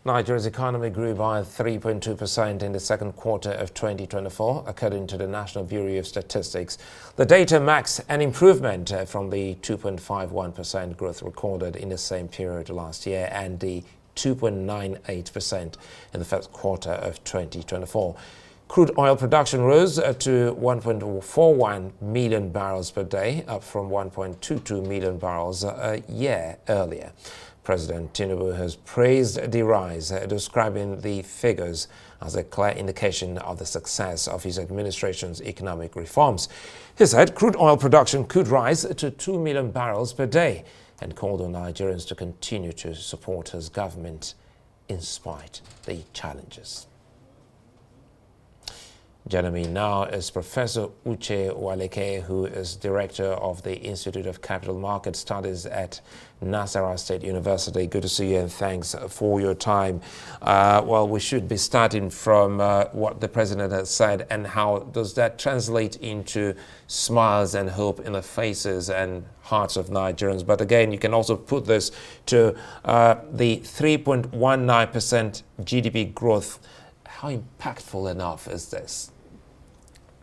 Nigeria's economy grew by 3.2% in the second quarter of 2024, according to the National Bureau of Statistics. The data marks an improvement from the 2.51% growth recorded in the same period last year and the 2.98% in the first quarter of 2024. Crude oil production rose to 1.41 million barrels per day, up from 1.22 million barrels a year earlier. President Tinubu has praised the rise, describing the figures as a clear indication of the success of his administration's economic reforms. He said crude oil production could rise to 2 million barrels per day and called on Nigerians to continue to support his government in spite of the challenges. Joining me now is Professor Uche Uwaleke, who is Director of the Institute of Capital Market Studies at Nassarawa State University. Good to see you and thanks for your time. Well, we should be starting from what the President has said, and how does that translate into smiles and hope in the faces and hearts of Nigerians. But again, you can also put this to the 3.19% GDP growth. How impactful enough is this?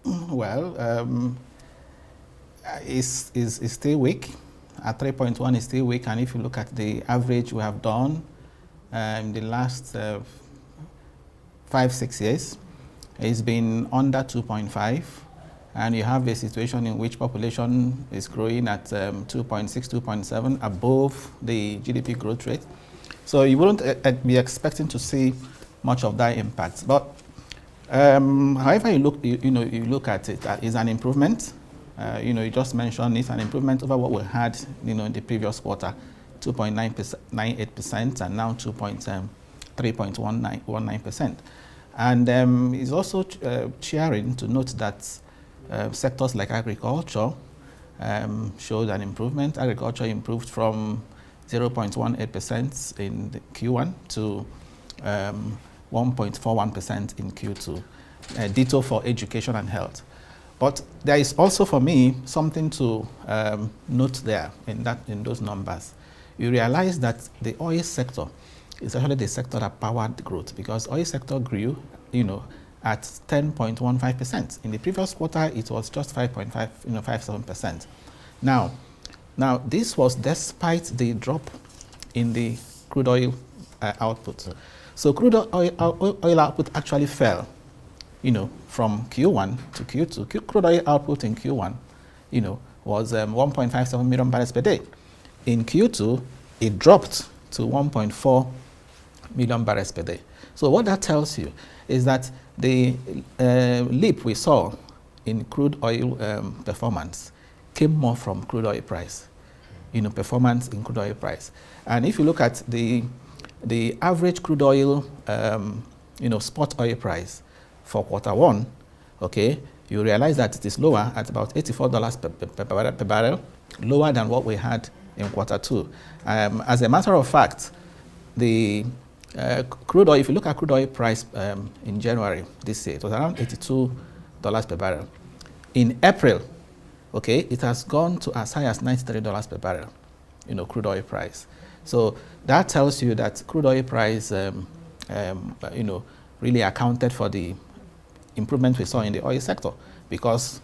Well, it's still weak. At 3.1 is still weak, and if you look at the average we have done in the last 5-6 years, it's been under 2.5, and you have a situation in which population is growing at 2.6, 2.7, above the GDP growth rate. So you wouldn't be expecting to see much of that impact. But however you look at it, is an improvement. You just mentioned it's an improvement over what we had, in the previous quarter, 2.98%, and now 3.19%. And it's also cheering to note that sectors like agriculture showed an improvement. Agriculture improved from 0.18% in the Q1 to 1.41% in Q2. Ditto for education and health. But there is also, for me, something to note there in those numbers. You realize that the oil sector is actually the sector that powered growth, because oil sector grew, at 10.15%. In the previous quarter, it was just 5.57%. Now, this was despite the drop in the crude oil output. So crude oil output actually fell, from Q1 to Q2. Crude oil output in Q1, was 1.57 million barrels per day. In Q2, it dropped to 1.4 million barrels per day. So what that tells you is that the leap we saw in crude oil performance came more from crude oil price, performance in crude oil price. And if you look at the average crude oil, spot oil price for quarter one, okay, you realize that it is lower at about $84 per barrel, lower than what we had in quarter two. As a matter of fact, the crude oil, if you look at crude oil price in January this year, it was around $82 per barrel. In April, okay, it has gone to as high as $93 per barrel, crude oil price. So that tells you that crude oil price, really accounted for the improvement we saw in the oil sector, because,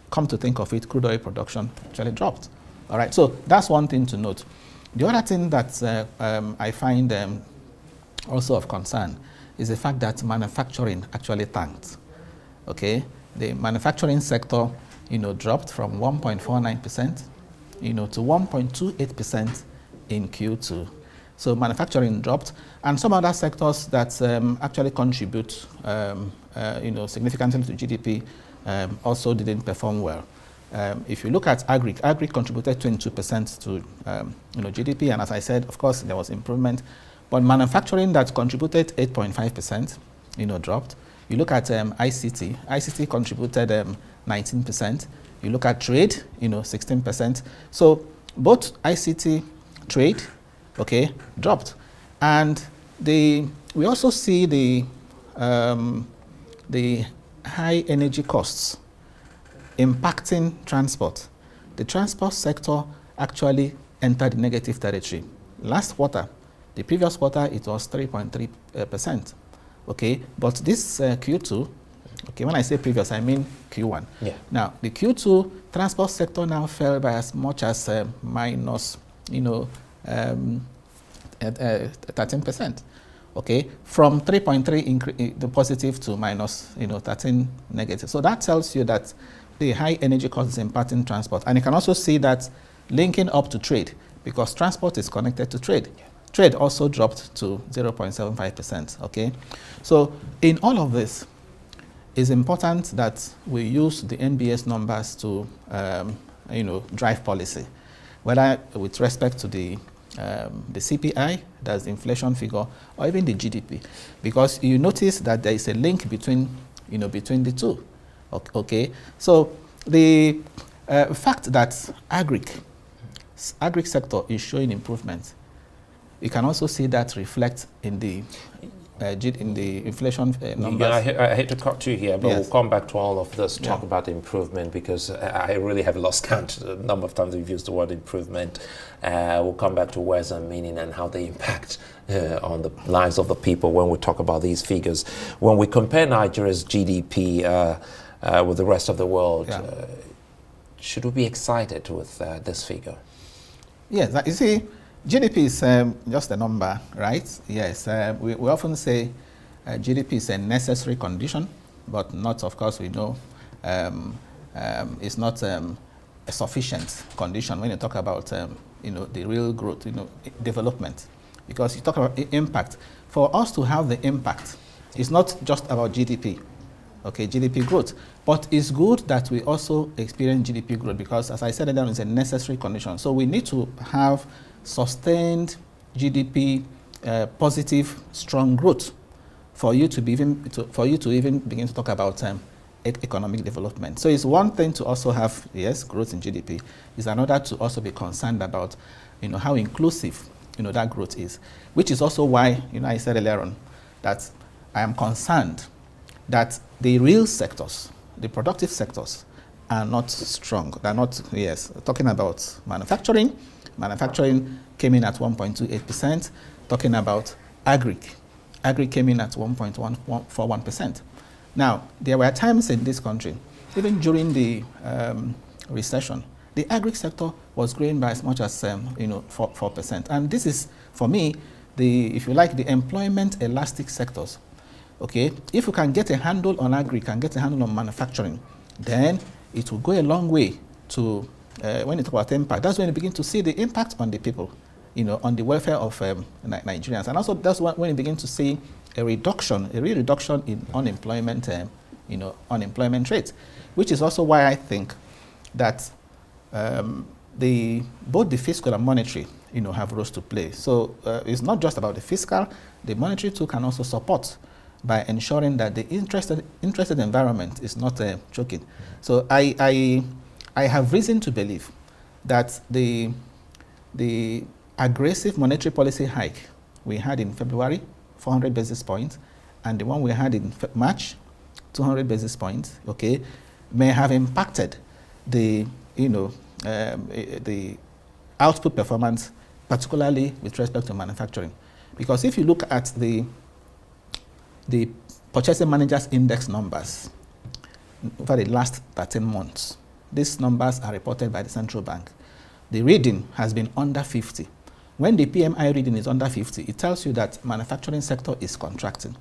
come to think of it, crude oil production actually dropped. All right, so that's one thing to note. The other thing that I find also of concern is the fact that manufacturing actually tanked. Okay, the manufacturing sector, dropped from 1.49%, to 1.28% in Q2. So manufacturing dropped, and some other sectors that actually contribute, significantly to GDP, also didn't perform well. If you look at agri contributed 22% to GDP, and as I said, of course, there was improvement. But manufacturing that contributed 8.5%, dropped. You look at ICT contributed 19%. You look at trade, 16%. So both ICT, trade, okay, dropped. And we also see the high energy costs impacting transport. The transport sector actually entered negative territory. Last quarter, The previous quarter, it was 3.3%. Okay, but this Q2, okay, when I say previous, I mean Q1. Yeah. Now, the Q2 transport sector now fell by as much as minus, 13%. Okay, from 3.3 the positive to minus, 13 negative. So that tells you that the high energy cost is impacting transport, and you can also see that linking up to trade, because transport is connected to trade. Yeah. Trade also dropped to 0.75%. Okay, so in all of this, it's important that we use the NBS numbers to, drive policy, whether with respect to the CPI, that's the inflation figure, or even the GDP, because you notice that there is a link between, between the two. Okay, so the fact that agri sector is showing improvement, you can also see that reflect in the inflation numbers. Yeah, I hate to cut you here, but yes. We'll come back to all of this, talk about the improvement, because I really have lost count the number of times we've used the word improvement. We'll come back to words and meaning and how they impact on the lives of the people when we talk about these figures. When we compare Nigeria's GDP with the rest of the world, should we be excited with this figure? Yes, you see, GDP is just a number, right? Yes, we often say GDP is a necessary condition, but not, of course, we know it's not a sufficient condition when you talk about, the real growth, development. Because you talk about impact. For us to have the impact, it's not just about GDP, okay, GDP growth, but it's good that we also experience GDP growth, because, as I said earlier, it's a necessary condition. So we need to have sustained GDP, positive, strong growth for you to even begin to talk about economic development. So it's one thing to also have, yes, growth in GDP. It's another to also be concerned about, how inclusive, that growth is, which is also why, I said earlier on that I am concerned that the real sectors, the productive sectors, are not strong. They're not, yes, talking about manufacturing. Manufacturing came in at 1.28%. Talking about agri came in at 1.41%. Now, there were times in this country, even during the recession, the agri sector was growing by as much as 4%. And this is, for me, if you like, the employment elastic sectors. Okay, if you can get a handle on agri, can get a handle on manufacturing, then it will go a long way to. When you talk about impact, that's when you begin to see the impact on the people, on the welfare of Nigerians. And also that's when you begin to see a real reduction in unemployment, unemployment rate, which is also why I think that both the fiscal and monetary, have roles to play. So it's not just about the fiscal, the monetary too can also support by ensuring that the interested environment is not choking. So I have reason to believe that the aggressive monetary policy hike we had in February, 400 basis points, and the one we had in March, 200 basis points, okay, may have impacted the output performance, particularly with respect to manufacturing. Because if you look at the Purchasing Managers Index numbers over the last 13 months, these numbers are reported by the central bank. The reading has been under 50. When the PMI reading is under 50, it tells you that manufacturing sector is contracting.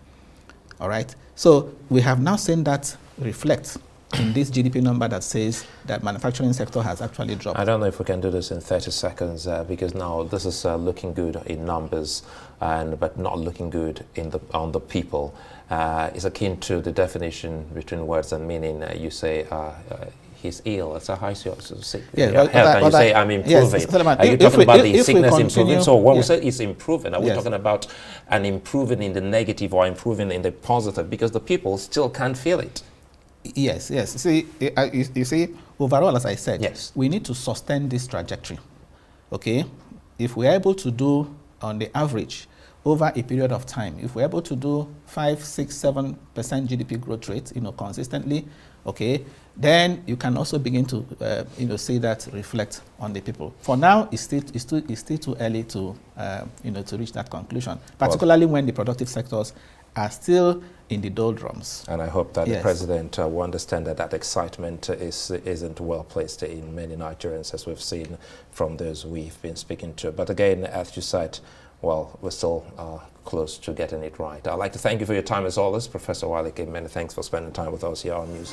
All right. So we have now seen that reflect in this GDP number that says that manufacturing sector has actually dropped. I don't know if we can do this in 30 seconds because now this is looking good in numbers, but not looking good on the people. It's akin to the definition between words and meaning. You say he's ill. That's how you say health, and you say I'm improving. Yes, are you talking about the sickness improving? So when we say it's improving, are we talking about an improving in the negative or improving in the positive? Because the people still can't feel it. Yes. You see, overall, as I said, yes, we need to sustain this trajectory. Okay, if we are able to do on the average over a period of time, if we're able to do 5, 6, 7% GDP growth rate, consistently, okay, then you can also begin to, see that reflect on the people. For now, it's still too early to, to reach that conclusion, particularly when the productive sectors are still in the doldrums. And I hope that the president will understand that that excitement isn't well placed in many Nigerians, as we've seen from those we've been speaking to. But again, as you said, well, we're still close to getting it right. I'd like to thank you for your time as always, Professor Uwaleke. Many thanks for spending time with us here on News.